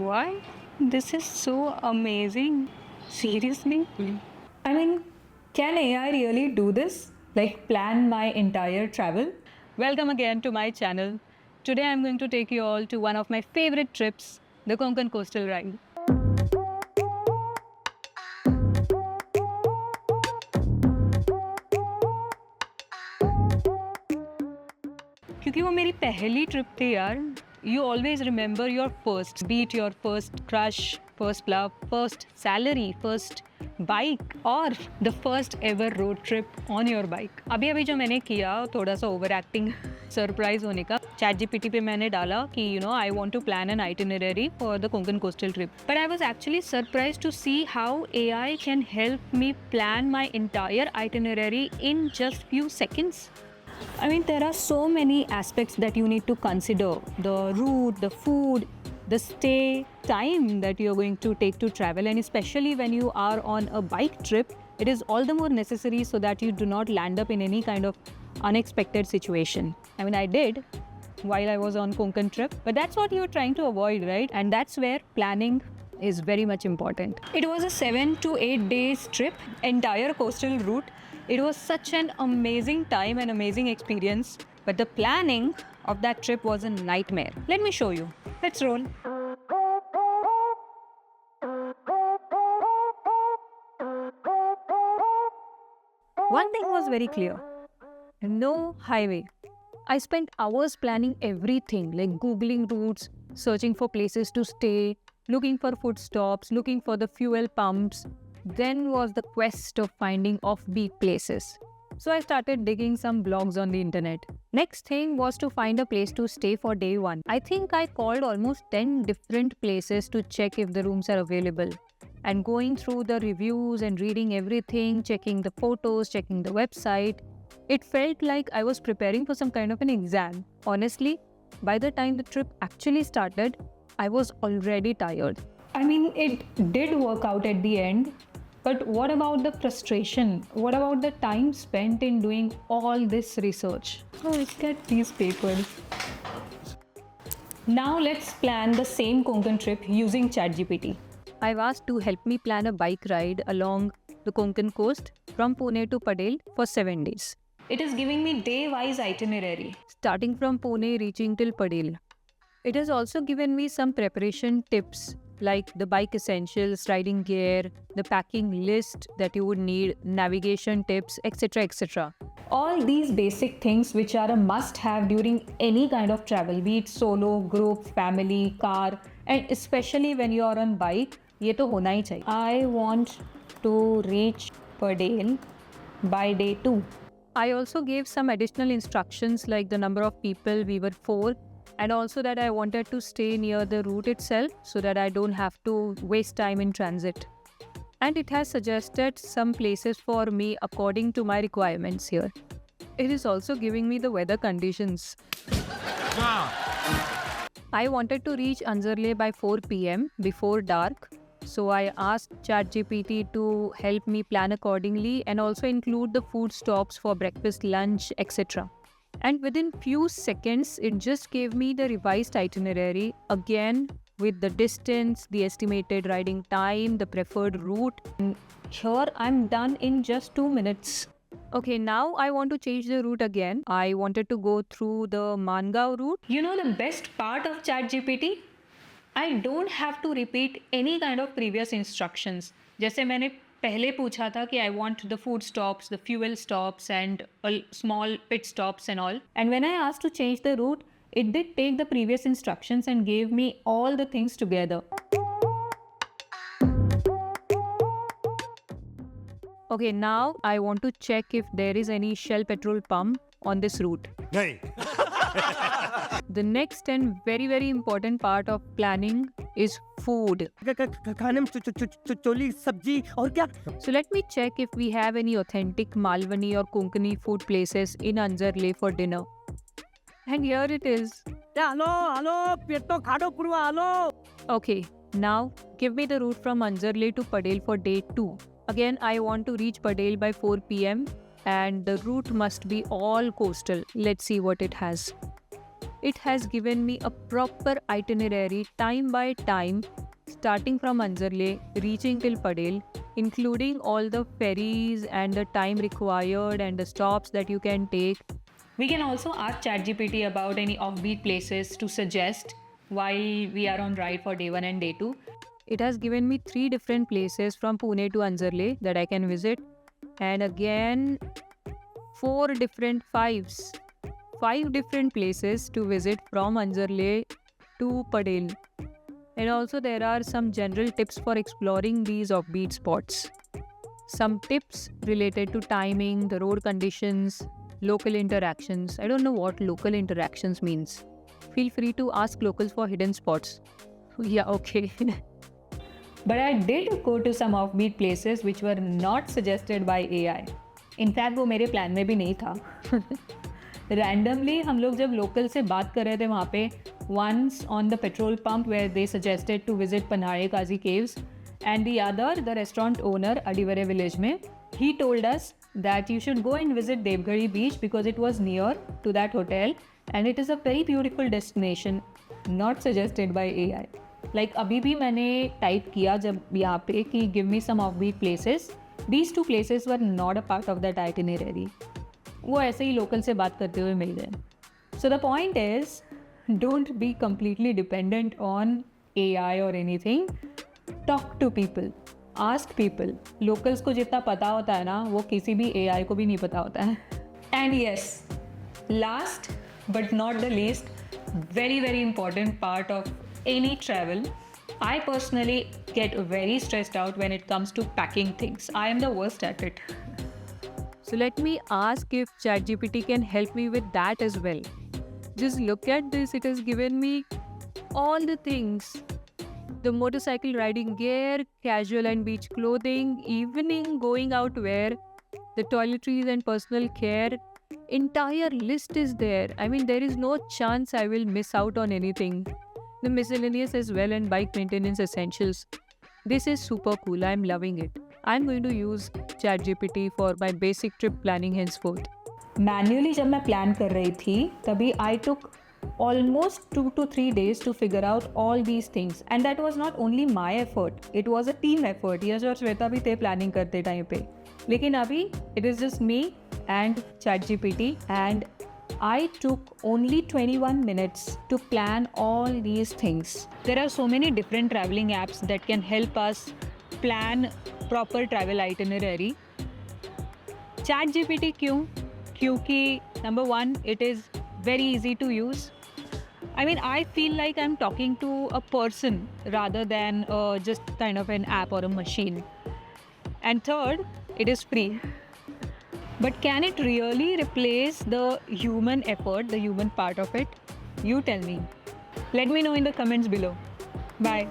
Why? This is so amazing. Seriously? I mean, can AI really do this? Like, plan my entire travel? Welcome again to my channel. Today I'm going to take you all to one of my favorite trips, the Konkan Coastal Ride. क्योंकि वो मेरी पहली trip थी यार. You always remember your first, be it your first crush, first love, first salary, first bike or the first ever road trip on your bike. अभी जो मैंने किया थोड़ा सा ओवर एक्टिंग सरप्राइज होने का ChatGPT पे मैंने डाला कि I want to plan an itinerary for the Konkan coastal trip. But I was actually surprised to see how AI can help me plan my entire itinerary in just few seconds. I mean, there are so many aspects that you need to consider. The route, the food, the stay, time that you're going to take to travel, and especially when you are on a bike trip, it is all the more necessary so that you do not land up in any kind of unexpected situation. I mean, I did while I was on Konkan trip, but that's what you're trying to avoid, right? And that's where planning is very much important. It was a 7 to 8 days trip, entire coastal route. It was such an amazing time and amazing experience, but the planning of that trip was a nightmare. Let me show you. Let's roll. One thing was very clear. No highway. I spent hours planning everything, like Googling routes, searching for places to stay, looking for food stops, looking for the fuel pumps. Then was the quest of finding offbeat places. So I started digging some blogs on the internet. Next thing was to find a place to stay for day one. I think I called almost 10 different places to check if the rooms are available. And going through the reviews and reading everything, checking the photos, checking the website, it felt like I was preparing for some kind of an exam. Honestly, by the time the trip actually started, I was already tired. I mean, it did work out at the end. But what about the frustration? What about the time spent in doing all this research? Oh, look at these papers. Now let's plan the same Konkan trip using ChatGPT. I've asked to help me plan a bike ride along the Konkan coast from Pune to Padel for 7 days. It is giving me day-wise itinerary, starting from Pune reaching till Padel. It has also given me some preparation tips like the bike essentials, riding gear, the packing list that you would need, navigation tips, etc. etc. All these basic things which are a must-have during any kind of travel, be it solo, group, family, car, and especially when you are on bike, ये तो होना ही चाहिए. I want to reach Padel by day 2. I also gave some additional instructions like the number of people, we were 4, and also that I wanted to stay near the route itself so that I don't have to waste time in transit. And it has suggested some places for me according to my requirements here. It is also giving me the weather conditions. I wanted to reach Anzarle by 4 p.m. before dark. So I asked ChatGPT to help me plan accordingly and also include the food stops for breakfast, lunch, etc. And within few seconds, it just gave me the revised itinerary again with the distance, the estimated riding time, the preferred route. And here I'm done in just 2 minutes. Okay, now I want to change the route again. I wanted to go through the Mangaon route. You know the best part of ChatGPT? I don't have to repeat any kind of previous instructions. जैसे मैंने पहले पूछा था कि I want the food stops, the fuel stops and small pit stops and all. And when I asked to change the route, it did take the previous instructions and gave me all the things together. Okay, now I want to check if there is any Shell petrol pump on this route. नहीं. The next and very very important part of planning is food. खाने में चोली सब्जी और क्या? So let me check if we have any authentic Malwani or Konkani food places in Anzarle for dinner. And here it is. Hello पेट तो खाड़ो पुरवा hello. Okay, now give me the route from Anzarle to Padel for day 2. Again, I want to reach Padel by 4 p.m. and the route must be all coastal. Let's see what it has. It has given me a proper itinerary time by time, starting from Anzarle, reaching till Padel, including all the ferries and the time required and the stops that you can take. We can also ask ChatGPT about any offbeat places to suggest while we are on ride for day 1 and day 2. It has given me 3 different places from Pune to Anzarle that I can visit, and again 5 different places to visit from Anzarle to Padel. And also there are some general tips for exploring these offbeat spots. Some tips related to timing, the road conditions, local interactions. I don't know what local interactions means. Feel free to ask locals for hidden spots. Yeah, okay. But I did go to some offbeat places which were not suggested by AI. In fact, वो मेरे plan में भी नहीं था. Randomly, हम लोग जब local से बात कर रहे थे वहाँ पे, once on the petrol pump where they suggested to visit Panhare Kazi Caves, and the other, the restaurant owner, Adivare village में, he told us that you should go and visit Devgari beach because it was near to that hotel and it is a very beautiful destination, not suggested by AI. Like अभी भी मैंने type किया जब यहाँ पे कि give me some offbeat places, these 2 places were not a part of that itinerary. वो ऐसे ही लोकल से बात करते हुए मिल गए. So the point is, don't be completely dependent on AI or anything. Talk to people. Ask people. Locals को जितना पता होता है ना, वो किसी भी AI को भी नहीं पता होता है. And yes, last but not the least, very important part of any travel, I personally get very stressed out when it comes to packing things. I am the worst at it. So let me ask if ChatGPT can help me with that as well. Just look at this, it has given me all the things. The motorcycle riding gear, casual and beach clothing, evening going out wear, the toiletries and personal care. Entire list is there. I mean, there is no chance I will miss out on anything. The miscellaneous as well and bike maintenance essentials. This is super cool. I'm loving it. I'm going to use ChatGPT for my basic trip planning henceforth. Manually जब मैं plan कर रही थी, तभी I took almost 2 to 3 days to figure out all these things. And that was not only my effort. It was a team effort. यश और श्वेता भी थे planning करते टाइम पे. लेकिन अभी it is just me and ChatGPT, and I took only 21 minutes to plan all these things. There are so many different traveling apps that can help us plan proper travel itinerary. ChatGPT क्यों? क्योंकि number 1, it is very easy to use. I mean, I feel like I'm talking to a person rather than just kind of an app or a machine. And third, it is free. But can it really replace the human effort, the human part of it? You tell me. Let me know in the comments below. Bye.